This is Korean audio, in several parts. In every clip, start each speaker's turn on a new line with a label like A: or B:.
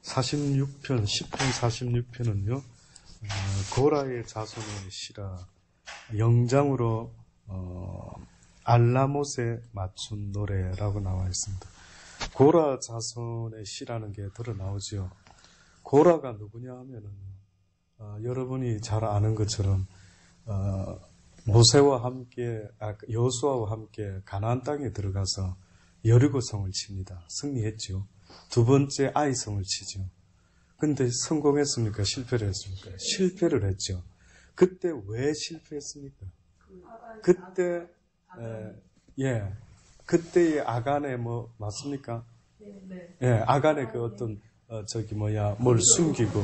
A: 46편, 10편 46편은요, 고라의 자손의 시라, 영장으로, 알라못에 맞춘 노래라고 나와 있습니다. 고라 자손의 시라는 게 드러나오죠. 고라가 누구냐 하면은, 여러분이 잘 아는 것처럼, 모세와 함께, 여호수아와 함께 가나안 땅에 들어가서 여리고성을 칩니다. 승리했죠. 두 번째 아이성을 치죠. 근데 성공했습니까? 실패를 했습니까? 실패를 했죠. 그때 왜 실패했습니까? 그때의 아간의 맞습니까? 아간의 그 어떤, 뭘 숨기고,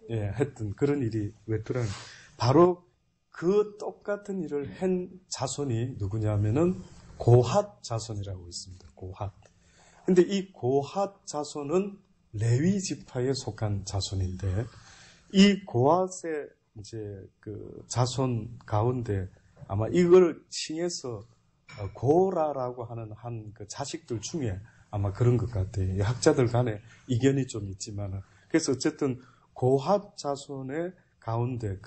A: 했던 그런 일이 왜 드러나요? 바로 그 똑같은 일을 한 자손이 누구냐면은 고핫 자손이라고 있습니다. 고핫. 근데 이 고핫 자손은 레위 지파에 속한 자손인데, 이 고핫의 이제 그 자손 가운데 아마 이걸 칭해서 고라라고 하는 한 그 자식들 중에 아마 그런 것 같아요. 학자들 간에 이견이 좀 있지만은. 그래서 어쨌든 고핫 자손의 가운데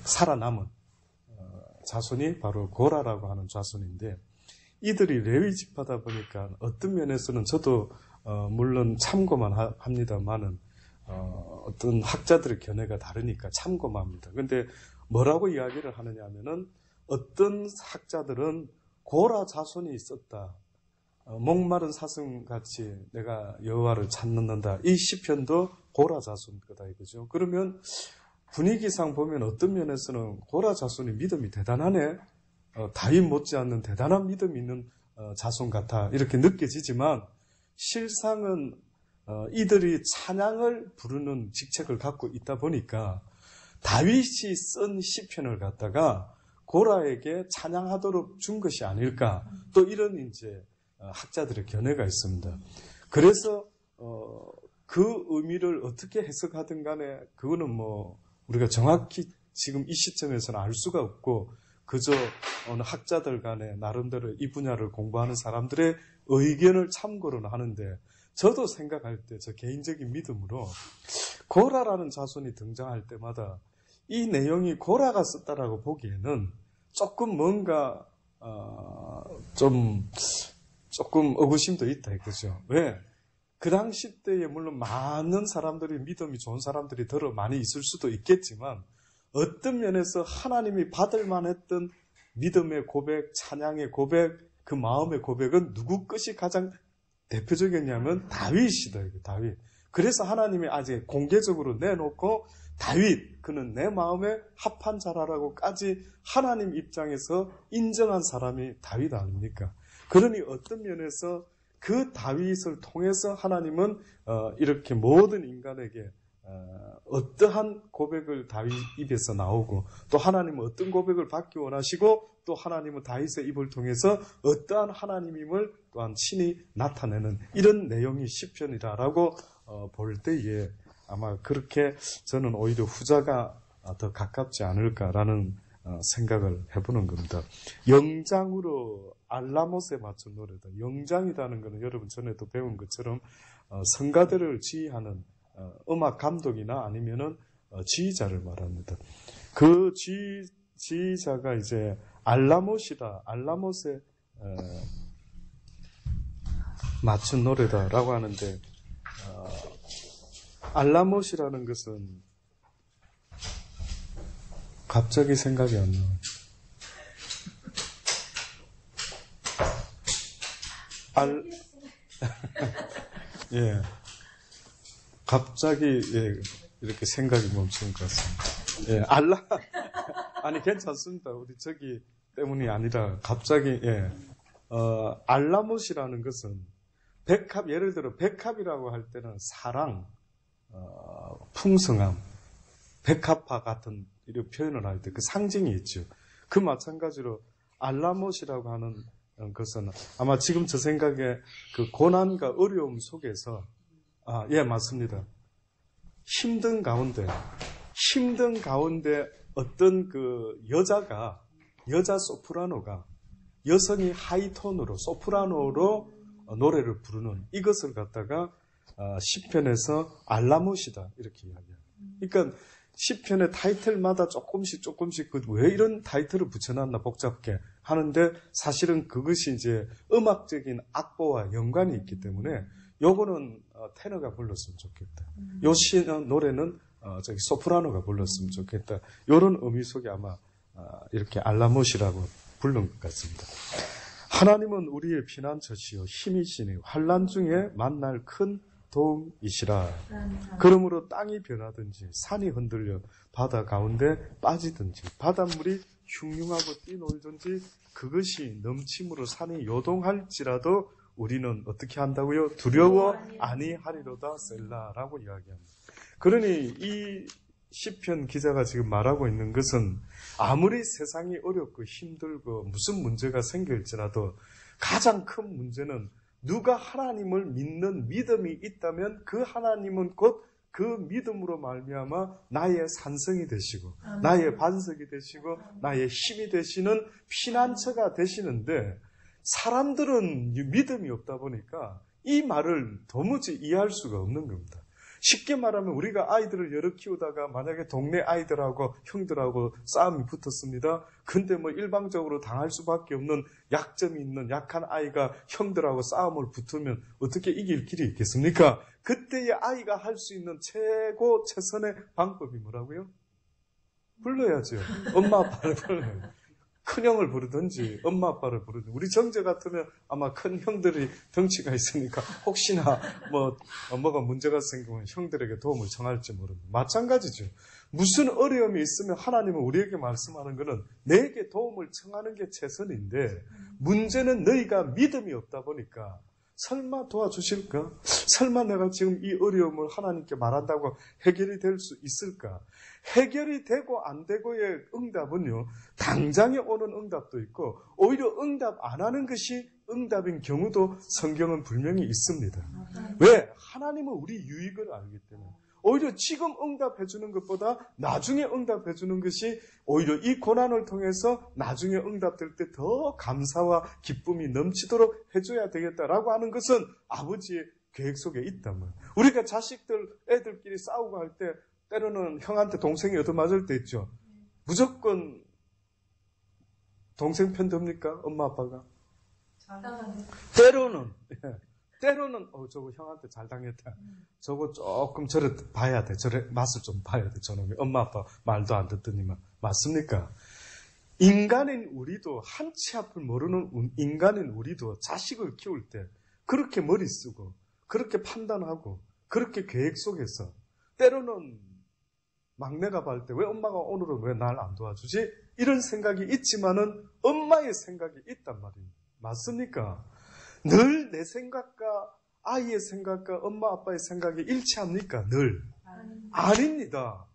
A: 살아남은 자손이 바로 고라라고 하는 자손인데, 이들이 레위 지파다 보니까 어떤 면에서는 저도 물론 참고만 합니다만은 어떤 학자들의 견해가 다르니까 참고만 합니다. 근데 뭐라고 이야기를 하느냐 하면은 어떤 학자들은 고라 자손이 있었다. 목마른 사슴같이 내가 여호와를 찾는다. 이 시편도 고라 자손 거다 이거죠. 그러면 분위기상 보면 어떤 면에서는 고라 자손이 믿음이 대단하네. 다윗 못지않는 대단한 믿음이 있는 자손 같아 이렇게 느껴지지만, 실상은 이들이 찬양을 부르는 직책을 갖고 있다 보니까 다윗이 쓴 시편을 갖다가 고라에게 찬양하도록 준 것이 아닐까, 또 이런 이제 학자들의 견해가 있습니다. 그래서 그 의미를 어떻게 해석하든 간에 그거는 우리가 정확히 지금 이 시점에서는 알 수가 없고, 그저 어느 학자들 간에 나름대로 이 분야를 공부하는 사람들의 의견을 참고로는 하는데, 저도 생각할 때 저 개인적인 믿음으로 고라라는 자손이 등장할 때마다 이 내용이 고라가 썼다라고 보기에는 조금 뭔가 조금 의구심도 있다 이거죠. 왜? 그 당시 때에 물론 많은 사람들이, 믿음이 좋은 사람들이 더러 많이 있을 수도 있겠지만, 어떤 면에서 하나님이 받을 만했던 믿음의 고백, 찬양의 고백, 그 마음의 고백은 누구 것이 가장 대표적이었냐면 다윗이다. 다윗. 그래서 하나님이 아직 공개적으로 내놓고 다윗, 그는 내 마음에 합한 자라라고까지 하나님 입장에서 인정한 사람이 다윗 아닙니까? 그러니 어떤 면에서 그 다윗을 통해서 하나님은 이렇게 모든 인간에게 어떠한 고백을 다윗 입에서 나오고, 또 하나님은 어떤 고백을 받기 원하시고, 또 하나님은 다윗의 입을 통해서 어떠한 하나님임을 또한 친히 나타내는 이런 내용이 시편이라고 볼 때에 아마 그렇게 저는 오히려 후자가 더 가깝지 않을까라는 생각을 해보는 겁니다. 영장으로 알라못에 맞춘 노래다. 영장이라는 것은 여러분 전에도 배운 것처럼 성가대를 지휘하는 음악 감독이나 아니면은 지휘자를 말합니다. 그 지휘자가 이제 알라못에 맞춘 노래다라고 하는데, 알라못이라는 것은 갑자기 생각이 안 나요. 예. 갑자기 이렇게 생각이 멈추는 것 같습니다. 예, 아니 괜찮습니다. 우리 저기 때문이 아니라 갑자기 알라못이라는 것은 백합, 예를 들어 백합이라고 할 때는 사랑, 풍성함, 백합화 같은 이런 표현을 할 때 그 상징이 있죠. 그 마찬가지로 알라못이라고 하는 것은 아마 지금 저 생각에 그 고난과 어려움 속에서 맞습니다. 힘든 가운데 어떤 그 여자 소프라노가, 여성이 하이톤으로, 소프라노로 노래를 부르는 이것을 갖다가 시편에서 알라못이다 이렇게 이야기합니다. 그러니까 시편의 타이틀마다 조금씩 왜 이런 타이틀을 붙여놨나 복잡게 하는데 사실은 그것이 이제 음악적인 악보와 연관이 있기 때문에 요거는 테너가 불렀으면 좋겠다. 요 노래는 소프라노가 불렀으면 좋겠다. 요런 의미 속에 아마 이렇게 알라못이라고 부른 것 같습니다. 하나님은 우리의 피난처시요 힘이시니 환난 중에 만날 큰 도움이시라. 그러므로 땅이 변하든지 산이 흔들려 바다 가운데 빠지든지 바닷물이 흉흉하고 뛰놀든지 그것이 넘침으로 산이 요동할지라도 우리는 어떻게 한다고요? 두려워 아니하리로다 셀라라고 이야기합니다. 그러니 이 시편 기자가 지금 말하고 있는 것은 아무리 세상이 어렵고 힘들고 무슨 문제가 생길지라도 가장 큰 문제는 누가 하나님을 믿는 믿음이 있다면 그 하나님은 곧 그 믿음으로 말미암아 나의 산성이 되시고 나의 반석이 되시고 나의 힘이 되시는 피난처가 되시는데 사람들은 믿음이 없다 보니까 이 말을 도무지 이해할 수가 없는 겁니다. 쉽게 말하면 우리가 아이들을 여러 키우다가 만약에 동네 아이들하고 형들하고 싸움이 붙었습니다. 근데 뭐 일방적으로 당할 수밖에 없는 약점이 있는 약한 아이가 형들하고 싸움을 붙으면 어떻게 이길 길이 있겠습니까? 그때의 아이가 할 수 있는 최선의 방법이 뭐라고요? 불러야죠. 엄마 아빠를 불러요. 큰형을 부르든지 엄마 아빠를 부르든지. 우리 정제 같으면 아마 큰 형들이 덩치가 있으니까 혹시나 뭐가 문제가 생기면 형들에게 도움을 청할지 모릅니다. 마찬가지죠. 무슨 어려움이 있으면 하나님은 우리에게 말씀하는 것은 내게 도움을 청하는 게 최선인데 문제는 너희가 믿음이 없다 보니까 설마 도와주실까? 설마 내가 지금 이 어려움을 하나님께 말한다고 해결이 될 수 있을까? 해결이 되고 안 되고의 응답은요, 당장에 오는 응답도 있고, 오히려 응답 안 하는 것이 응답인 경우도 성경은 분명히 있습니다. 왜? 하나님은 우리 유익을 알기 때문에. 오히려 지금 응답해 주는 것보다 나중에 응답해 주는 것이 오히려 이 고난을 통해서 나중에 응답될 때 더 감사와 기쁨이 넘치도록 해줘야 되겠다라고 하는 것은 아버지의 계획 속에 있단 말이에요. 우리가 애들끼리 싸우고 할 때 때로는 형한테 동생이 얻어맞을 때 있죠. 무조건 동생 편 듭니까? 엄마 아빠가? 때로는 저거 형한테 잘 당했다. 저거 조금 저래 봐야 돼. 저래 맛을 좀 봐야 돼. 저놈이 엄마 아빠 말도 안 듣더니만. 맞습니까? 인간인 우리도 한치 앞을 모르는 인간인 우리도 자식을 키울 때 그렇게 머리 쓰고 그렇게 판단하고 그렇게 계획 속에서 때로는 막내가 볼 때 왜 엄마가 오늘은 왜 날 안 도와주지? 이런 생각이 있지만은 엄마의 생각이 있단 말입니다. 맞습니까? 늘 내 생각과 아이의 생각과 엄마 아빠의 생각이 일치합니까? 늘. 아닙니다.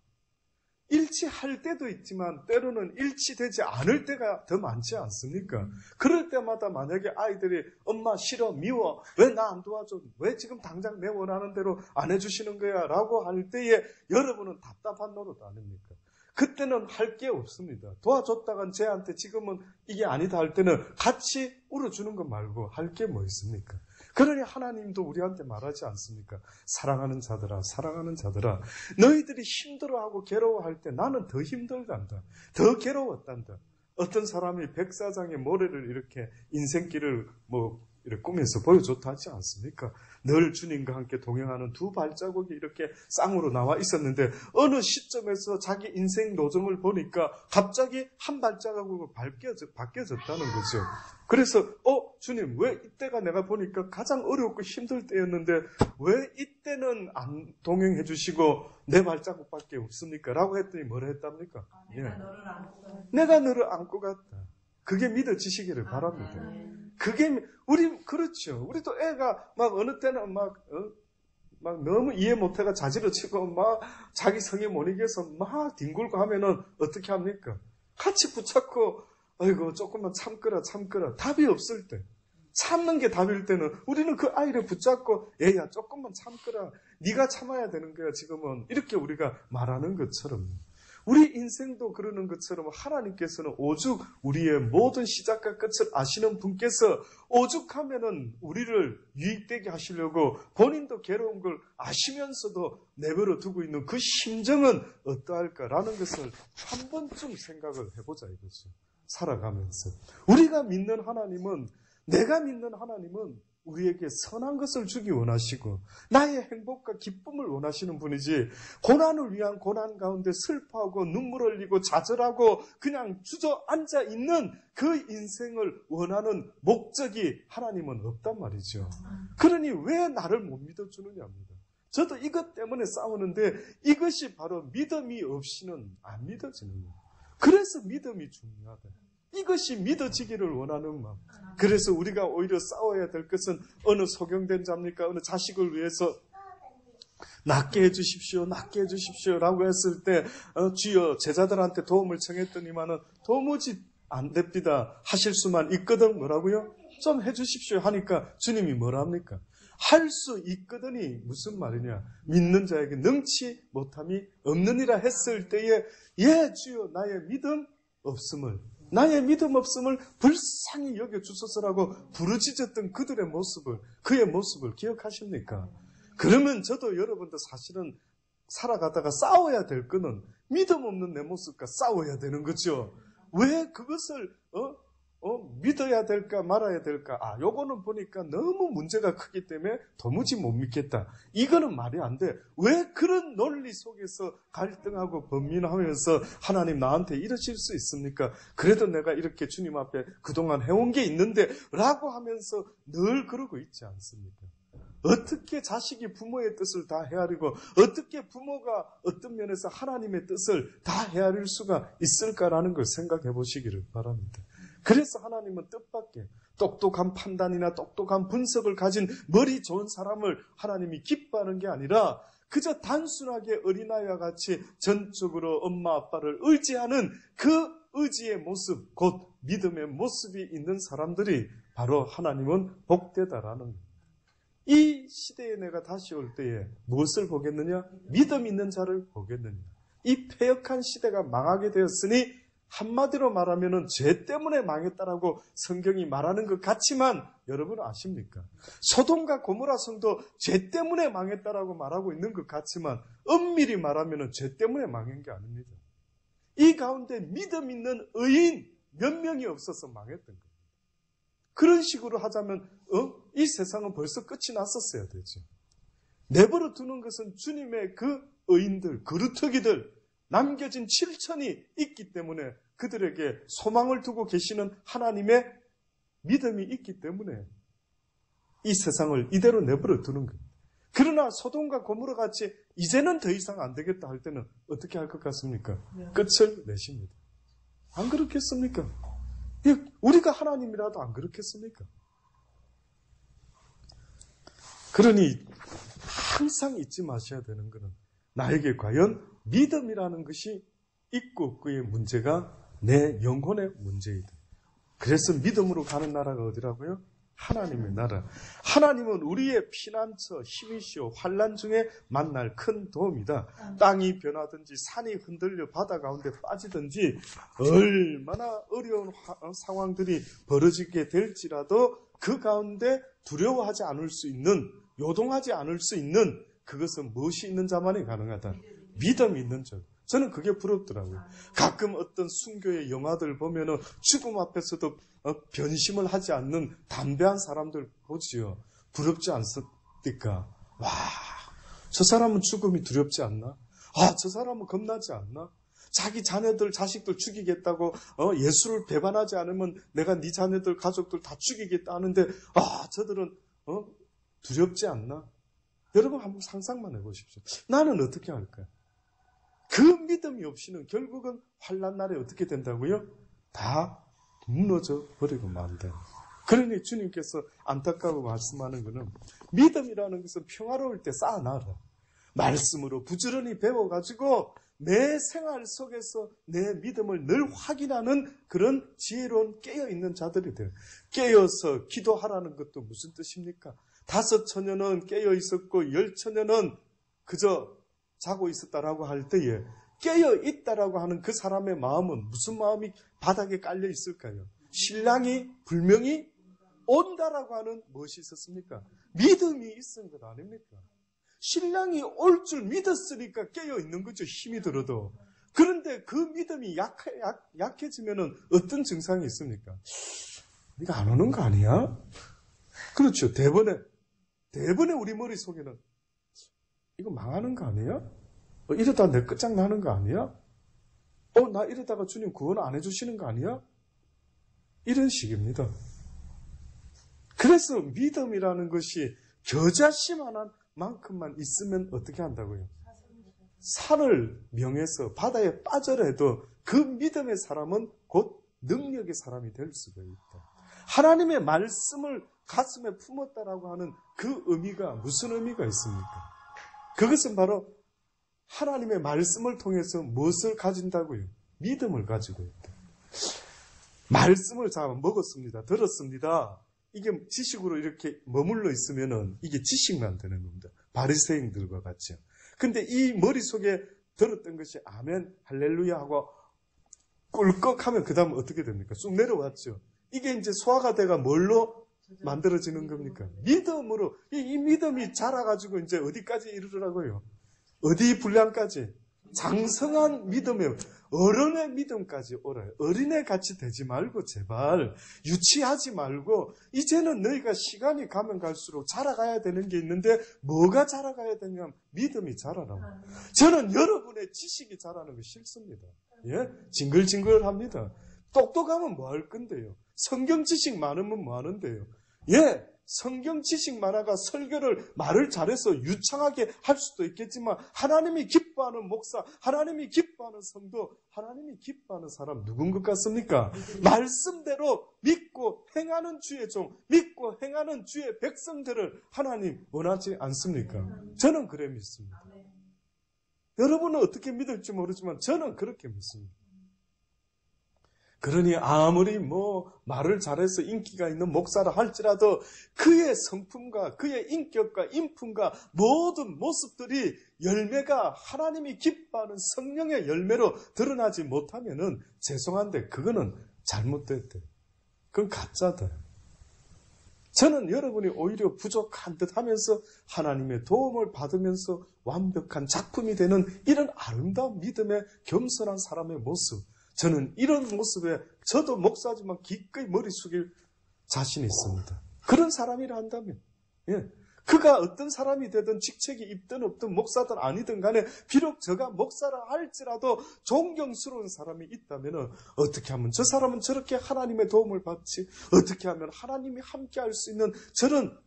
A: 일치할 때도 있지만 때로는 일치되지 않을 때가 더 많지 않습니까? 그럴 때마다 만약에 아이들이 엄마 싫어, 미워, 왜 나 안 도와줘? 왜 지금 당장 내 원하는 대로 안 해주시는 거야? 라고 할 때에 여러분은 답답한 노릇 아닙니까? 그때는 할 게 없습니다. 도와줬다간 쟤한테 지금은 이게 아니다 할 때는 같이 울어주는 것 말고 할 게 뭐 있습니까? 그러니 하나님도 우리한테 말하지 않습니까? 사랑하는 자들아, 사랑하는 자들아, 너희들이 힘들어하고 괴로워할 때 나는 더 힘들단다. 더 괴로웠단다. 어떤 사람이 백사장의 모래를 이렇게 인생길을 이렇게 꾸면서 보여줬다 하지 않습니까? 늘 주님과 함께 동행하는 두 발자국이 이렇게 쌍으로 나와 있었는데 어느 시점에서 자기 인생 노점을 보니까 갑자기 한 발자국으로 바뀌어졌다는 거죠. 그래서 주님 왜 이때가 내가 보니까 가장 어렵고 힘들 때였는데 왜 이때는 안 동행해 주시고 내 발자국밖에 없습니까? 라고 했더니 뭐라 했답니까? 내가 너를 안고 갔다. 그게 믿어지시기를 바랍니다. 그게 그렇죠. 우리도 애가 막 어느 때는 막 너무 이해 못해가 자지러 치고 막 자기 성에 못 이겨서 막 뒹굴고 하면은 어떻게 합니까? 같이 붙잡고 아이고 조금만 참거라 답이 없을 때 참는 게 답일 때는 우리는 그 아이를 붙잡고 얘야 조금만 참거라 네가 참아야 되는 거야 지금은 이렇게 우리가 말하는 것처럼 우리 인생도 그러는 것처럼 하나님께서는 오죽 우리의 모든 시작과 끝을 아시는 분께서 오죽하면은 우리를 유익되게 하시려고 본인도 괴로운 걸 아시면서도 내버려 두고 있는 그 심정은 어떠할까라는 것을 한 번쯤 생각을 해보자 이거죠. 살아가면서. 우리가 믿는 하나님은, 내가 믿는 하나님은 우리에게 선한 것을 주기 원하시고 나의 행복과 기쁨을 원하시는 분이지, 고난을 위한 고난 가운데 슬퍼하고 눈물 흘리고 좌절하고 그냥 주저앉아 있는 그 인생을 원하는 목적이 하나님은 없단 말이죠. 그러니 왜 나를 못 믿어주느냐입니다. 저도 이것 때문에 싸우는데 이것이 바로 믿음이 없이는 안 믿어지는 거예요. 그래서 믿음이 중요하다. 이것이 믿어지기를 원하는 마음. 그래서 우리가 오히려 싸워야 될 것은 어느 소경된 자입니까? 어느 자식을 위해서 낫게 해주십시오, 낫게 해주십시오 라고 했을 때 주여 제자들한테 도움을 청했더니만은 도무지 안 됩니다. 하실 수만 있거든. 뭐라고요? 좀 해주십시오 하니까 주님이 뭐라 합니까? 할 수 있거든이 무슨 말이냐? 믿는 자에게 능치 못함이 없느니라 했을 때에 예 주여 나의 믿음 없음을 불쌍히 여겨주소서라고 부르짖었던 그들의 모습을, 그의 모습을 기억하십니까? 그러면 저도 여러분도 사실은 살아가다가 싸워야 될 거는 믿음 없는 내 모습과 싸워야 되는 거죠. 왜 그것을 믿어야 될까 말아야 될까? 요거는 보니까 너무 문제가 크기 때문에 도무지 못 믿겠다. 이거는 말이 안 돼. 왜 그런 논리 속에서 갈등하고 번민하면서 하나님 나한테 이러실 수 있습니까? 그래도 내가 이렇게 주님 앞에 그동안 해온 게 있는데 라고 하면서 늘 그러고 있지 않습니까? 어떻게 자식이 부모의 뜻을 다 헤아리고 어떻게 부모가 어떤 면에서 하나님의 뜻을 다 헤아릴 수가 있을까라는 걸 생각해 보시기를 바랍니다. 그래서 하나님은 뜻밖의 똑똑한 판단이나 똑똑한 분석을 가진 머리 좋은 사람을 하나님이 기뻐하는 게 아니라 그저 단순하게 어린아이와 같이 전적으로 엄마 아빠를 의지하는 그 의지의 모습, 곧 믿음의 모습이 있는 사람들이 바로 하나님은 복되다라는 거예요. 이 시대에 내가 다시 올 때에 무엇을 보겠느냐? 믿음 있는 자를 보겠느냐? 이 패역한 시대가 망하게 되었으니 한마디로 말하면은 죄 때문에 망했다라고 성경이 말하는 것 같지만 여러분 아십니까? 소돔과 고모라 성도 죄 때문에 망했다라고 말하고 있는 것 같지만 엄밀히 말하면은 죄 때문에 망한 게 아닙니다. 이 가운데 믿음 있는 의인 몇 명이 없어서 망했던 거예요. 그런 식으로 하자면 이 세상은 벌써 끝이 났었어야 되죠. 내버려 두는 것은 주님의 그 의인들, 그루터기들, 남겨진 7천이 있기 때문에 그들에게 소망을 두고 계시는 하나님의 믿음이 있기 때문에 이 세상을 이대로 내버려 두는 거예요. 그러나 소돔과 고모라 같이 이제는 더 이상 안 되겠다 할 때는 어떻게 할 것 같습니까? 끝을 내십니다. 안 그렇겠습니까? 우리가 하나님이라도 안 그렇겠습니까? 그러니 항상 잊지 마셔야 되는 것은 나에게 과연 믿음이라는 것이 있고 없고의 문제가 내 영혼의 문제이다. 그래서 믿음으로 가는 나라가 어디라고요? 하나님의 나라. 하나님은 우리의 피난처, 힘이시오. 환난 중에 만날 큰 도움이다. 땅이 변하든지 산이 흔들려 바다 가운데 빠지든지 얼마나 어려운 상황들이 벌어지게 될지라도 그 가운데 두려워하지 않을 수 있는, 요동하지 않을 수 있는 그것은 무엇이 있는 자만이 가능하다. 믿음이 있는 자. 저는 그게 부럽더라고요. 가끔 어떤 순교의 영화들 보면은 죽음 앞에서도 변심을 하지 않는 담대한 사람들 보지요. 부럽지 않습니까? 와, 저 사람은 죽음이 두렵지 않나? 저 사람은 겁나지 않나? 자기 자녀들, 자식들 죽이겠다고 예수를 배반하지 않으면 내가 네 자녀들, 가족들 다 죽이겠다 하는데 저들은 두렵지 않나? 여러분 한번 상상만 해보십시오. 나는 어떻게 할까요? 그 믿음이 없이는 결국은 환난 날에 어떻게 된다고요? 다 무너져 버리고 만다. 그러니 주님께서 안타까워 말씀하는 것은 믿음이라는 것은 평화로울 때 쌓아놔라. 말씀으로 부지런히 배워가지고 내 생활 속에서 내 믿음을 늘 확인하는 그런 지혜로운 깨어있는 자들이 돼요. 깨어서 기도하라는 것도 무슨 뜻입니까? 5처녀는 깨어있었고 10처녀는 그저 자고 있었다라고 할 때에 깨어 있다라고 하는 그 사람의 마음은 무슨 마음이 바닥에 깔려 있을까요? 신랑이 분명히 온다라고 하는 무엇이 있었습니까? 믿음이 있은 것 아닙니까? 신랑이 올 줄 믿었으니까 깨어 있는 거죠. 힘이 들어도. 그런데 그 믿음이 약해지면 어떤 증상이 있습니까? 네가 안 오는 거 아니야? 그렇죠. 대번에 우리 머릿속에는 이거 망하는 거 아니야? 이러다가 내 끝장나는 거 아니야? 나 이러다가 주님 구원 안 해주시는 거 아니야? 이런 식입니다. 그래서 믿음이라는 것이 겨자씨만한 만큼만 있으면 어떻게 한다고요? 산을 명해서 바다에 빠져라 해도 그 믿음의 사람은 곧 능력의 사람이 될 수가 있다. 하나님의 말씀을 가슴에 품었다라고 하는 그 의미가 무슨 의미가 있습니까? 그것은 바로 하나님의 말씀을 통해서 무엇을 가진다고요? 믿음을 가지고 있다. 말씀을 먹었습니다. 들었습니다. 이게 지식으로 이렇게 머물러 있으면은 이게 지식만 되는 겁니다. 바리새인들과 같죠. 근데 이 머릿속에 들었던 것이 아멘, 할렐루야 하고 꿀꺽하면 그 다음 어떻게 됩니까? 쑥 내려왔죠. 이게 이제 소화가 돼가 뭘로 만들어지는 겁니까? 믿음으로. 이 믿음이 자라가지고 이제 어디까지 이르더라고요? 어디 분량까지? 장성한 믿음에 어른의 믿음까지 오라요. 어린애 같이 되지 말고 제발 유치하지 말고 이제는 너희가 시간이 가면 갈수록 자라가야 되는 게 있는데 뭐가 자라가야 되냐면 믿음이 자라라고. 저는 여러분의 지식이 자라는 거 싫습니다. 예? 징글징글합니다. 똑똑하면 뭐 할 건데요? 성경 지식 많으면 뭐 하는데요? 예, 성경 지식 많아가 설교를 말을 잘해서 유창하게 할 수도 있겠지만 하나님이 기뻐하는 목사, 하나님이 기뻐하는 성도, 하나님이 기뻐하는 사람 누군 것 같습니까? 말씀대로 믿고 행하는 주의 종, 믿고 행하는 주의 백성들을 하나님 원하지 않습니까? 저는 그래 믿습니다. 여러분은 어떻게 믿을지 모르지만 저는 그렇게 믿습니다. 그러니 아무리 말을 잘해서 인기가 있는 목사라 할지라도 그의 성품과 그의 인격과 인품과 모든 모습들이 열매가 하나님이 기뻐하는 성령의 열매로 드러나지 못하면은 죄송한데 그거는 잘못됐대. 그건 가짜다. 저는 여러분이 오히려 부족한 듯 하면서 하나님의 도움을 받으면서 완벽한 작품이 되는 이런 아름다운 믿음의 겸손한 사람의 모습, 저는 이런 모습에 저도 목사지만 기꺼이 머리 숙일 자신이 있습니다. 그런 사람이라 한다면, 예, 그가 어떤 사람이 되든 직책이 있든 없든 목사든 아니든 간에 비록 저가 목사라 할지라도 존경스러운 사람이 있다면 어떻게 하면 저 사람은 저렇게 하나님의 도움을 받지? 어떻게 하면 하나님이 함께 할 수 있는 저런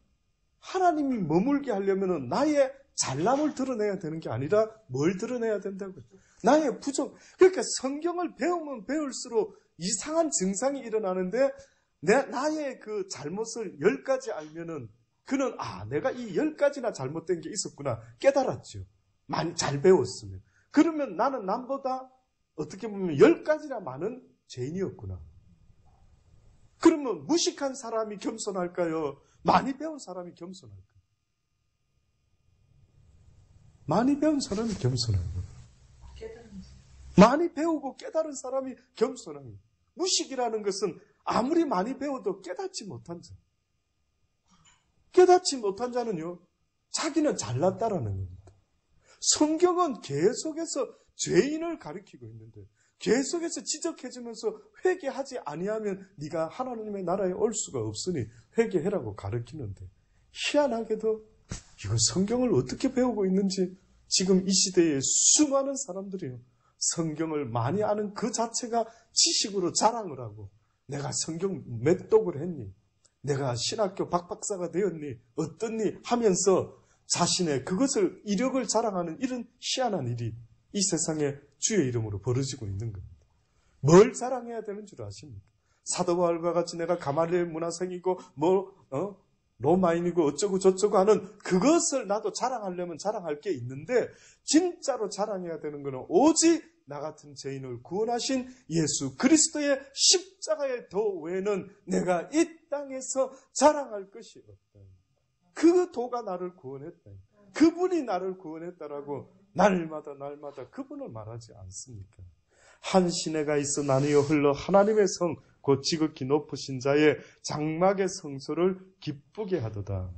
A: 하나님이 머물게 하려면 나의 잘남을 드러내야 되는 게 아니라 뭘 드러내야 된다고요? 나의 부족. 그러니까 성경을 배우면 배울수록 이상한 증상이 일어나는데 나의 그 잘못을 10가지 알면은 그는 내가 이 10가지나 잘못된 게 있었구나 깨달았죠. 많이 잘 배웠으면. 그러면 나는 남보다 어떻게 보면 10가지나 많은 죄인이었구나. 그러면 무식한 사람이 겸손할까요? 많이 배운 사람이 겸손할까요? 많이 배운 사람이 겸손하고 많이 배우고 깨달은 사람이 겸손하고 무식이라는 것은 아무리 많이 배워도 깨닫지 못한 자. 깨닫지 못한 자는요, 자기는 잘났다라는 겁니다. 성경은 계속해서 죄인을 가리키고 있는데 계속해서 지적해주면서 회개하지 아니하면 네가 하나님의 나라에 올 수가 없으니 회개해라고 가르치는데 희한하게도 이거 성경을 어떻게 배우고 있는지 지금 이 시대에 수많은 사람들이요, 성경을 많이 아는 그 자체가 지식으로 자랑을 하고 내가 성경 몇 독을 했니? 내가 신학교 박박사가 되었니? 어떻니? 하면서 자신의 그것을 이력을 자랑하는 이런 희한한 일이 이 세상에 주의 이름으로 벌어지고 있는 겁니다. 뭘 자랑해야 되는 줄 아십니까? 사도 바울과 같이 내가 가말리엘 문화생이고 로마인이고 어쩌고 저쩌고 하는 그것을 나도 자랑하려면 자랑할 게 있는데 진짜로 자랑해야 되는 것은 오직 나 같은 죄인을 구원하신 예수 그리스도의 십자가의 도 외에는 내가 이 땅에서 자랑할 것이 없다. 그 도가 나를 구원했다. 그분이 나를 구원했다라고 날마다 그분을 말하지 않습니까? 한 시내가 있어 나누어 흘러 하나님의 성 곧 지극히 높으신 자의 장막의 성소를 기쁘게 하도다.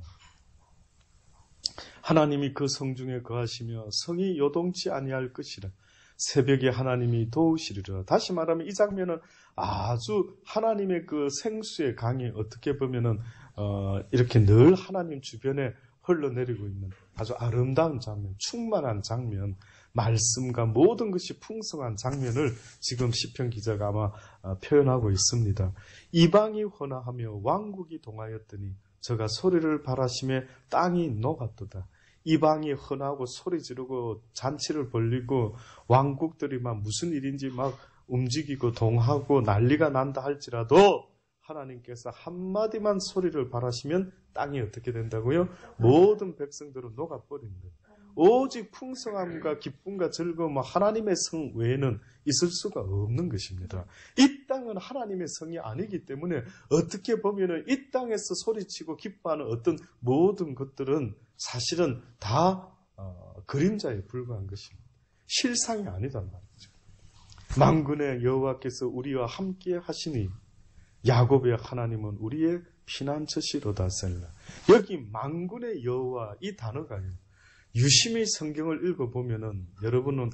A: 하나님이 그 성 중에 거하시며 성이 요동치 아니할 것이라. 새벽에 하나님이 도우시리라. 다시 말하면 이 장면은 아주 하나님의 그 생수의 강이 어떻게 보면은 이렇게 늘 하나님 주변에 흘러내리고 있는 아주 아름다운 장면, 충만한 장면, 말씀과 모든 것이 풍성한 장면을 지금 시편 기자가 아마 표현하고 있습니다. 이방이 헌화하며 왕국이 동하였더니 저가 소리를 발하심에 땅이 녹았도다. 이방이 헌하고 소리 지르고 잔치를 벌리고 왕국들이 막 무슨 일인지 막 움직이고 동하고 난리가 난다 할지라도 하나님께서 한마디만 소리를 발하시면 땅이 어떻게 된다고요? 모든 백성들은 녹아버린 거예요. 오직 풍성함과 기쁨과 즐거움, 하나님의 성 외에는 있을 수가 없는 것입니다. 이 땅은 하나님의 성이 아니기 때문에 어떻게 보면 이 땅에서 소리치고 기뻐하는 어떤 모든 것들은 사실은 다 그림자에 불과한 것입니다. 실상이 아니단 말이죠. 만군의 여호와께서 우리와 함께 하시니 야곱의 하나님은 우리의 피난처시로다. 셀라. 여기 만군의 여호와 이 단어가요. 유심히 성경을 읽어보면은 여러분은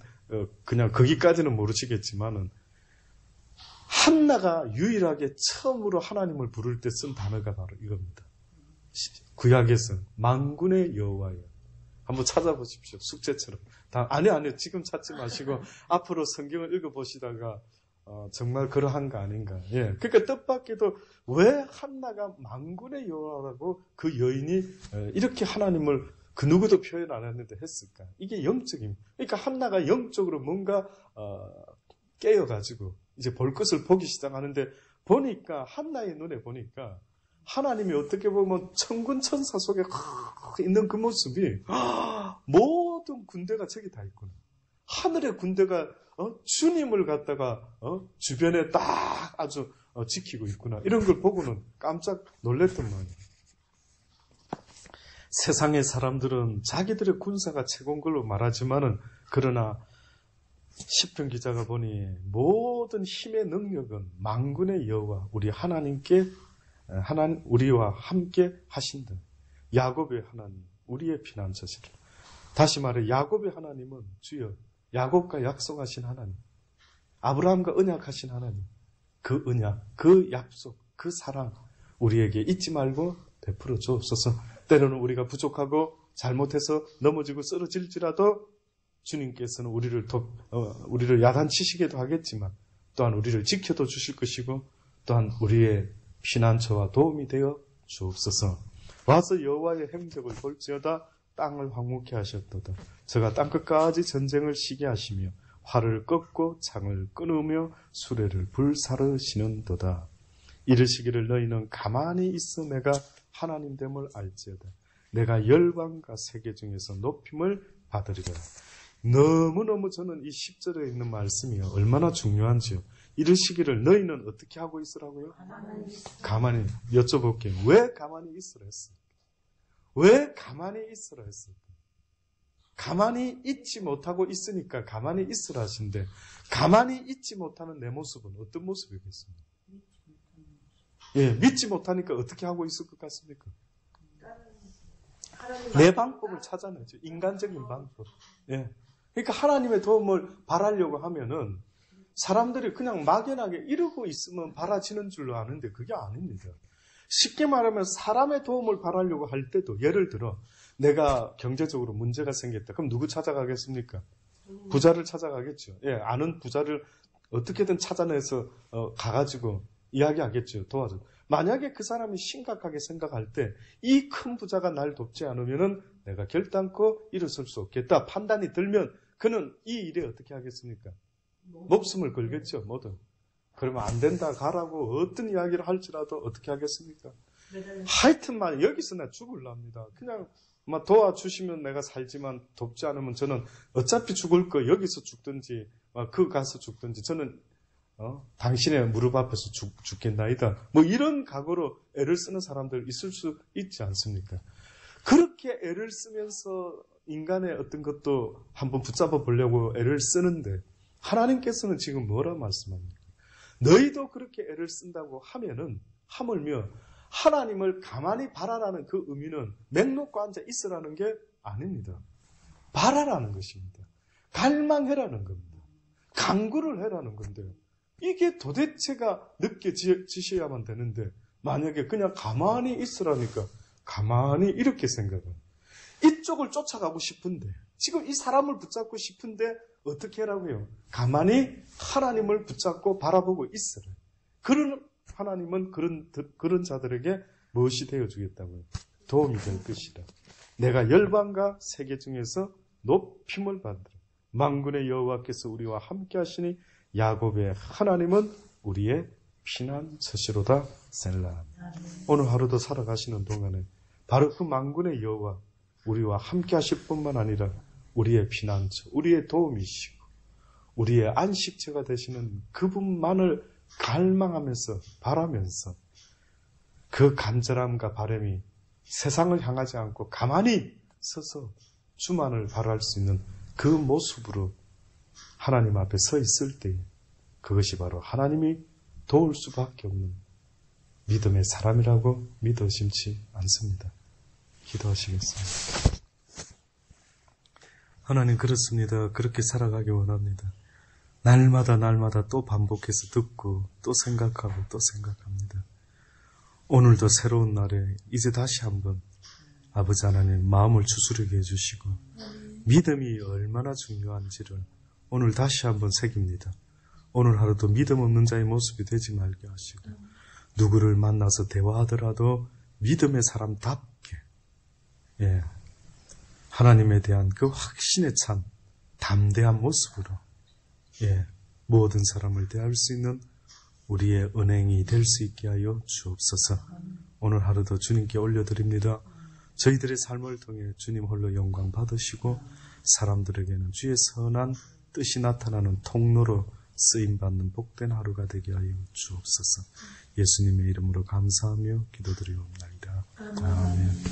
A: 그냥 거기까지는 모르시겠지만은 한나가 유일하게 처음으로 하나님을 부를 때 쓴 단어가 바로 이겁니다. 구약에서 만군의 여호와예요. 한번 찾아보십시오. 숙제처럼. 아니요. 지금 찾지 마시고 앞으로 성경을 읽어보시다가 정말 그러한 거 아닌가. 예. 그러니까 뜻밖에도 왜 한나가 만군의 여호와라고 그 여인이 이렇게 하나님을 그 누구도 표현 안 했는데 했을까? 이게 영적입니다. 그러니까 한나가 영적으로 뭔가 깨어가지고 이제 볼 것을 보기 시작하는데 보니까 한나의 눈에 보니까 하나님이 어떻게 보면 천군 천사 속에 있는 그 모습이 모든 군대가 저기 다 있구나. 하늘의 군대가 주님을 갖다가 주변에 딱 아주 지키고 있구나. 이런 걸 보고는 깜짝 놀랬단 말이에요. 세상의 사람들은 자기들의 군사가 최고인 걸로 말하지만은 그러나 시편 기자가 보니 모든 힘의 능력은 만군의 여호와 우리 하나님께 우리와 함께 하신다. 야곱의 하나님 우리의 피난처시라. 다시 말해 야곱의 하나님은 주여 야곱과 약속하신 하나님, 아브라함과 언약하신 하나님, 그 언약, 그 약속, 그 사랑 우리에게 잊지 말고 베풀어 주옵소서. 때로는 우리가 부족하고 잘못해서 넘어지고 쓰러질지라도 주님께서는 우리를 야단치시기도 하겠지만 또한 우리를 지켜도 주실 것이고 또한 우리의 피난처와 도움이 되어 주옵소서. 와서 여호와의 행적을 볼지어다 땅을 황무케 하셨도다. 저가 땅끝까지 전쟁을 시게 하시며 활을 꺾고 창을 끊으며 수레를 불사르시는도다. 이르시기를 너희는 가만히 있어 내가 하나님됨을 알지어다. 내가 열방과 세계 중에서 높임을 받으리라. 너무너무 저는 이 10절에 있는 말씀이 얼마나 중요한지요. 이르시기를 너희는 어떻게 하고 있으라고요? 가만히 여쭤볼게요. 왜 가만히 있으라 했습니까? 왜 가만히 있으라 했습니까? 가만히 있지 못하고 있으니까 가만히 있으라 하신데 가만히 있지 못하는 내 모습은 어떤 모습이겠습니까? 예, 믿지 못하니까 어떻게 하고 있을 것 같습니까? 내 방법을 찾아내죠. 인간적인 방법. 예. 그러니까 하나님의 도움을 바라려고 하면은 사람들이 그냥 막연하게 이러고 있으면 바라지는 줄로 아는데 그게 아닙니다. 쉽게 말하면 사람의 도움을 바라려고 할 때도 예를 들어 내가 경제적으로 문제가 생겼다. 그럼 누구 찾아가겠습니까? 부자를 찾아가겠죠. 예, 아는 부자를 어떻게든 찾아내서 가가지고 이야기하겠죠. 도와줘. 만약에 그 사람이 심각하게 생각할 때 이 큰 부자가 날 돕지 않으면은 내가 결단코 일어설 수 없겠다. 판단이 들면 그는 이 일에 어떻게 하겠습니까? 목숨을 걸겠죠. 뭐든. 그러면 안 된다 가라고 어떤 이야기를 할지라도 어떻게 하겠습니까? 하여튼만 여기서 나 죽을랍니다. 그냥 막 도와주시면 내가 살지만 돕지 않으면 저는 어차피 죽을 거 여기서 죽든지 그 가서 죽든지 저는 당신의 무릎 앞에서 죽겠나이다. 뭐 이런 각오로 애를 쓰는 사람들 있을 수 있지 않습니까? 그렇게 애를 쓰면서 인간의 어떤 것도 한번 붙잡아 보려고 애를 쓰는데 하나님께서는 지금 뭐라 말씀합니까? 너희도 그렇게 애를 쓴다고 하면은 하물며 하나님을 가만히 바라라는 그 의미는 맥놓고 앉아 있으라는 게 아닙니다. 바라라는 것입니다. 갈망해라는 겁니다. 간구를 해라는 건데요. 이게 도대체가 느껴지셔야만 되는데 만약에 그냥 가만히 있으라니까 가만히 이렇게 생각은 이쪽을 쫓아가고 싶은데 지금 이 사람을 붙잡고 싶은데 어떻게 하라고요? 가만히 하나님을 붙잡고 바라보고 있으라. 그런 하나님은 그런 자들에게 무엇이 되어주겠다고요? 도움이 될 것이라. 내가 열방과 세계 중에서 높임을 받으라. 만군의 여호와께서 우리와 함께 하시니 야곱의 하나님은 우리의 피난처시로다. 셀라. 오늘 하루도 살아가시는 동안에 바로 그 만군의 여호와 우리와 함께 하실 뿐만 아니라 우리의 피난처, 우리의 도움이시고 우리의 안식처가 되시는 그분만을 갈망하면서 바라면서 그 간절함과 바람이 세상을 향하지 않고 가만히 서서 주만을 바라할 수 있는 그 모습으로 하나님 앞에 서 있을 때 그것이 바로 하나님이 도울 수밖에 없는 믿음의 사람이라고 믿어 의심치 않습니다. 기도하시겠습니다. 하나님 그렇습니다. 그렇게 살아가기 원합니다. 날마다 또 반복해서 듣고 또 생각하고 또 생각합니다. 오늘도 새로운 날에 이제 다시 한번 아버지 하나님 마음을 추스르게 해주시고 믿음이 얼마나 중요한지를 오늘 다시 한번 새깁니다. 오늘 하루도 믿음 없는 자의 모습이 되지 말게 하시고 누구를 만나서 대화하더라도 믿음의 사람답게 하나님에 대한 그 확신에 찬 담대한 모습으로 모든 사람을 대할 수 있는 우리의 은행이 될 수 있게 하여 주옵소서. 오늘 하루도 주님께 올려드립니다. 저희들의 삶을 통해 주님 홀로 영광 받으시고 사람들에게는 주의 선한 뜻이 나타나는 통로로 쓰임받는 복된 하루가 되게 하여 주옵소서. 예수님의 이름으로 감사하며 기도드리옵나이다. 아멘.